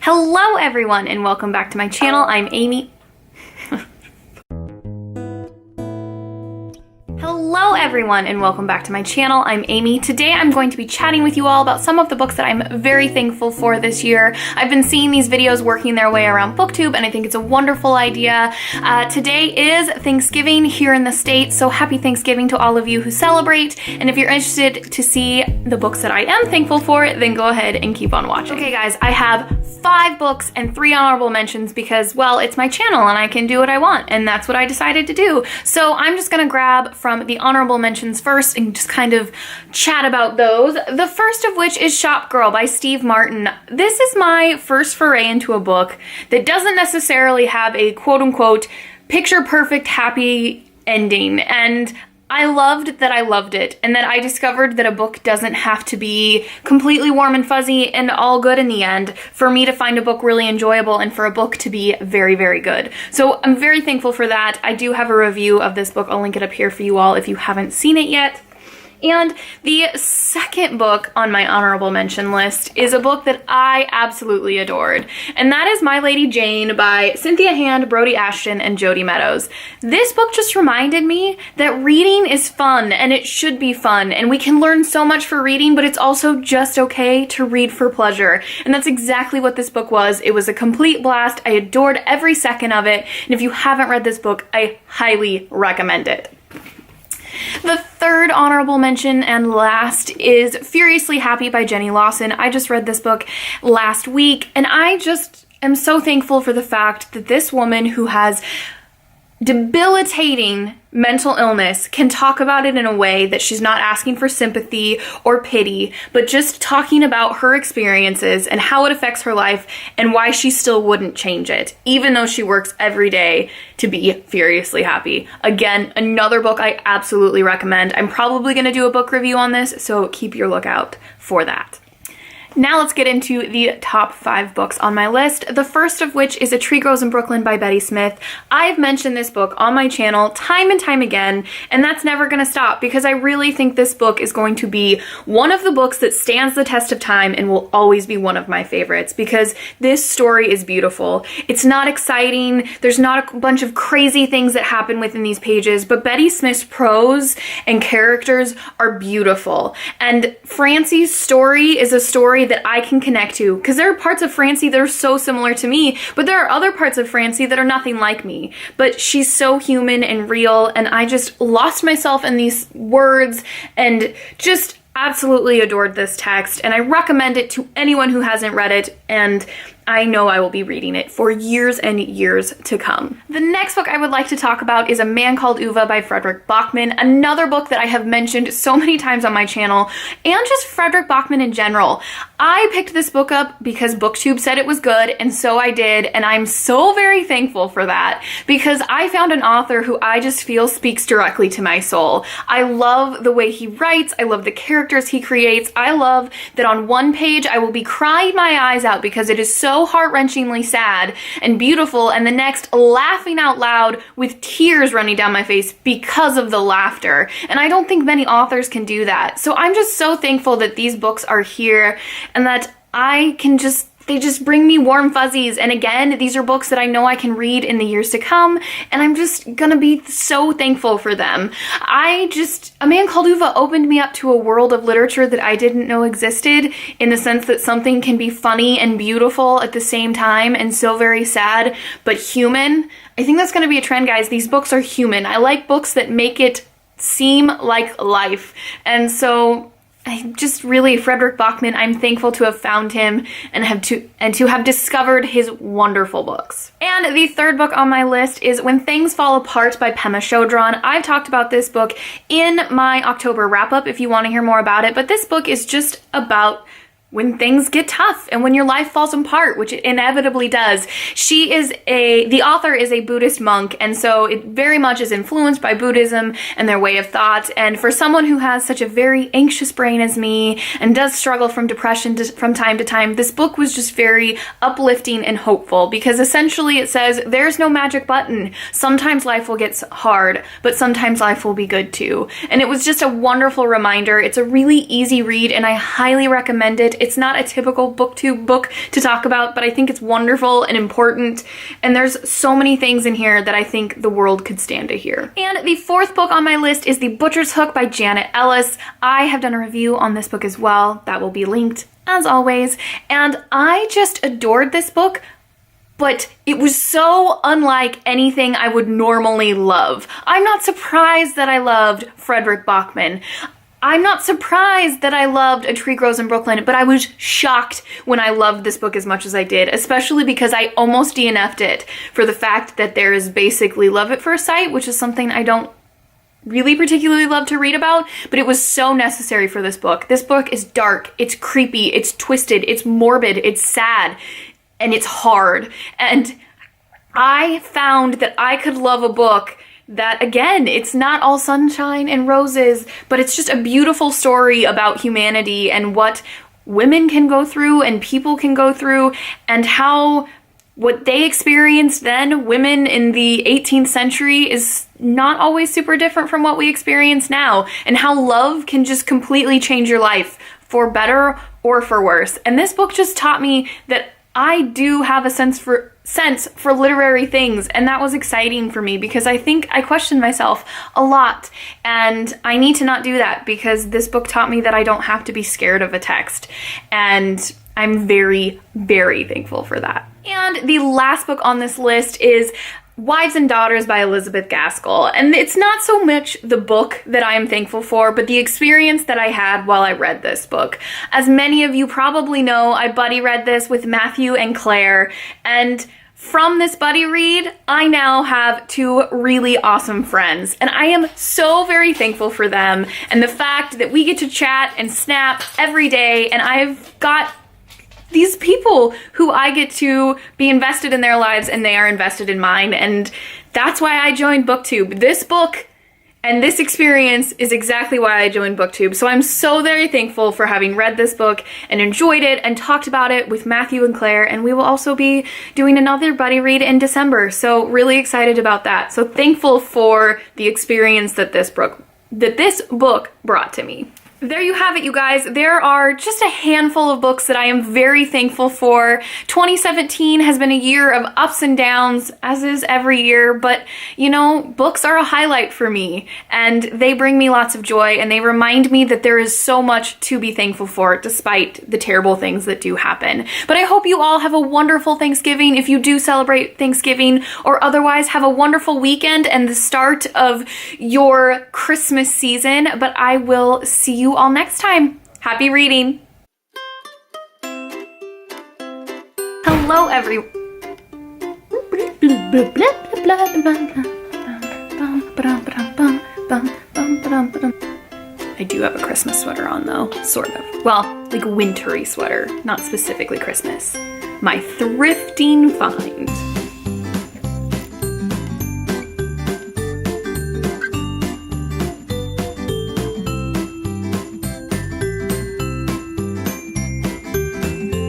Hello everyone and welcome back to my channel. I'm Amy. Hello everyone and welcome back to my channel. I'm Amy. Today I'm going to be chatting with you all about some of the books that I'm very thankful for this year. I've been seeing these videos working their way around BookTube and I think it's a wonderful idea. Today is Thanksgiving here in the States, so happy Thanksgiving to all of you who celebrate. And if you're interested to see the books that I am thankful for, then go ahead and keep on watching. Okay guys, I have 5 books and 3 honorable mentions because, well, it's my channel and I can do what I want and that's what I decided to do. So I'm just gonna grab from the honorable mentions first and just kind of chat about those. The first of which is Shopgirl by Steve Martin. This is my first foray into a book that doesn't necessarily have a quote-unquote picture perfect happy ending, and I loved that I loved it, and that I discovered that a book doesn't have to be completely warm and fuzzy and all good in the end for me to find a book really enjoyable and for a book to be very, very good. So I'm very thankful for that. I do have a review of this book. I'll link it up here for you all if you haven't seen it yet. And the second book on my honorable mention list is a book that I absolutely adored, and that is My Lady Jane by Cynthia, Brodi, Ashton, and Jodi Meadows. This book just reminded me that reading is fun, and it should be fun, and we can learn so much for reading, but it's also just okay to read for pleasure, and that's exactly what this book was. It was a complete blast. I adored every second of it, and if you haven't read this book, I highly recommend it. The third honorable mention and last is Furiously Happy by Jenny Lawson. I just read this book last week and I just am so thankful for the fact that this woman who has debilitating mental illness can talk about it in a way that she's not asking for sympathy or pity, but just talking about her experiences and how it affects her life and why she still wouldn't change it, even though she works every day to be furiously happy. Again, another book I absolutely recommend. I'm probably going to do a book review on this, so keep your lookout for that. Now let's get into the top 5 books on my list, the first of which is A Tree Grows in Brooklyn by Betty Smith. I've mentioned this book on my channel time and time again, and that's never gonna stop because I really think this book is going to be one of the books that stands the test of time and will always be one of my favorites because this story is beautiful. It's not exciting, there's not a bunch of crazy things that happen within these pages, but Betty Smith's prose and characters are beautiful. And Francie's story is a story that I can connect to because there are parts of Francie that are so similar to me, but there are other parts of Francie that are nothing like me. But she's so human and real, and I just lost myself in these words and just absolutely adored this text, and I recommend it to anyone who hasn't read it, and I know I will be reading it for years and years to come. The next book I would like to talk about is A Man Called Ove by Fredrik Backman, another book that I have mentioned so many times on my channel, and just Fredrik Backman in general. I picked this book up because BookTube said it was good, and so I did, and I'm so very thankful for that because I found an author who I just feel speaks directly to my soul. I love the way he writes, I love the characters he creates, I love that on one page I will be crying my eyes out because it is so heart-wrenchingly sad and beautiful, and the next laughing out loud with tears running down my face because of the laughter. And I don't think many authors can do that. So I'm just so thankful that these books are here and that they just bring me warm fuzzies. And again, these are books that I know I can read in the years to come, and I'm just gonna be so thankful for them. A Man Called Ove opened me up to a world of literature that I didn't know existed, in the sense that something can be funny and beautiful at the same time and so very sad, but human. I think that's gonna be a trend, guys. These books are human. I like books that make it seem like life. And so I just really, Fredrik Backman, I'm thankful to have found him and to have discovered his wonderful books. And the third book on my list is When Things Fall Apart by Pema Chodron. I've talked about this book in my October wrap-up if you want to hear more about it, but this book is just about when things get tough and when your life falls apart, which it inevitably does. The author is a Buddhist monk, and so it very much is influenced by Buddhism and their way of thought. And for someone who has such a very anxious brain as me and does struggle from depression from time to time, this book was just very uplifting and hopeful because essentially it says there's no magic button. Sometimes life will get hard, but sometimes life will be good too. And it was just a wonderful reminder. It's a really easy read and I highly recommend it, It's not a typical booktube book to talk about, but I think it's wonderful and important, and there's so many things in here that I think the world could stand to hear. And the fourth book on my list is The Butcher's Hook by Janet Ellis. I have done a review on this book as well. That will be linked as always, and I just adored this book. But it was so unlike anything I would normally love. I'm not surprised that I loved Fredrik Backman. I'm not surprised that I loved A Tree Grows in Brooklyn, but I was shocked when I loved this book as much as I did, especially because I almost DNF'd it for the fact that there is basically love at first sight, which is something I don't really particularly love to read about, but it was so necessary for this book. This book is dark, it's creepy, it's twisted, it's morbid, it's sad, and it's hard. And I found that I could love a book that, again, it's not all sunshine and roses, but it's just a beautiful story about humanity and what women can go through and people can go through, and how what they experienced then, women in the 18th century, is not always super different from what we experience now, and how love can just completely change your life for better or for worse. And this book just taught me that I do have a sense for literary things, and that was exciting for me because I think I questioned myself a lot, and I need to not do that because this book taught me that I don't have to be scared of a text, and I'm very, very thankful for that. And the last book on this list is Wives and Daughters by Elizabeth Gaskell. And it's not so much the book that I am thankful for, but the experience that I had while I read this book. As many of you probably know, I buddy read this with Matthew and Claire, and from this buddy read, I now have two really awesome friends, and I am so very thankful for them and the fact that we get to chat and snap every day, and I've got these people who I get to be invested in their lives and they are invested in mine, and that's why I joined BookTube. This book and this experience is exactly why I joined BookTube. So I'm so very thankful for having read this book and enjoyed it and talked about it with Matthew and Claire, and we will also be doing another buddy read in December. So really excited about that. So thankful for the experience that this book brought to me. There you have it, you guys. There are just a handful of books that I am very thankful for. 2017 has been a year of ups and downs, as is every year, but you know, books are a highlight for me, and they bring me lots of joy, and they remind me that there is so much to be thankful for despite the terrible things that do happen. But I hope you all have a wonderful Thanksgiving if you do celebrate Thanksgiving, or otherwise have a wonderful weekend and the start of your Christmas season. But I will see you all next time. Happy reading. Hello, everyone. I do have a Christmas sweater on though, sort of. Well, like a wintry sweater, not specifically Christmas. My thrifting find.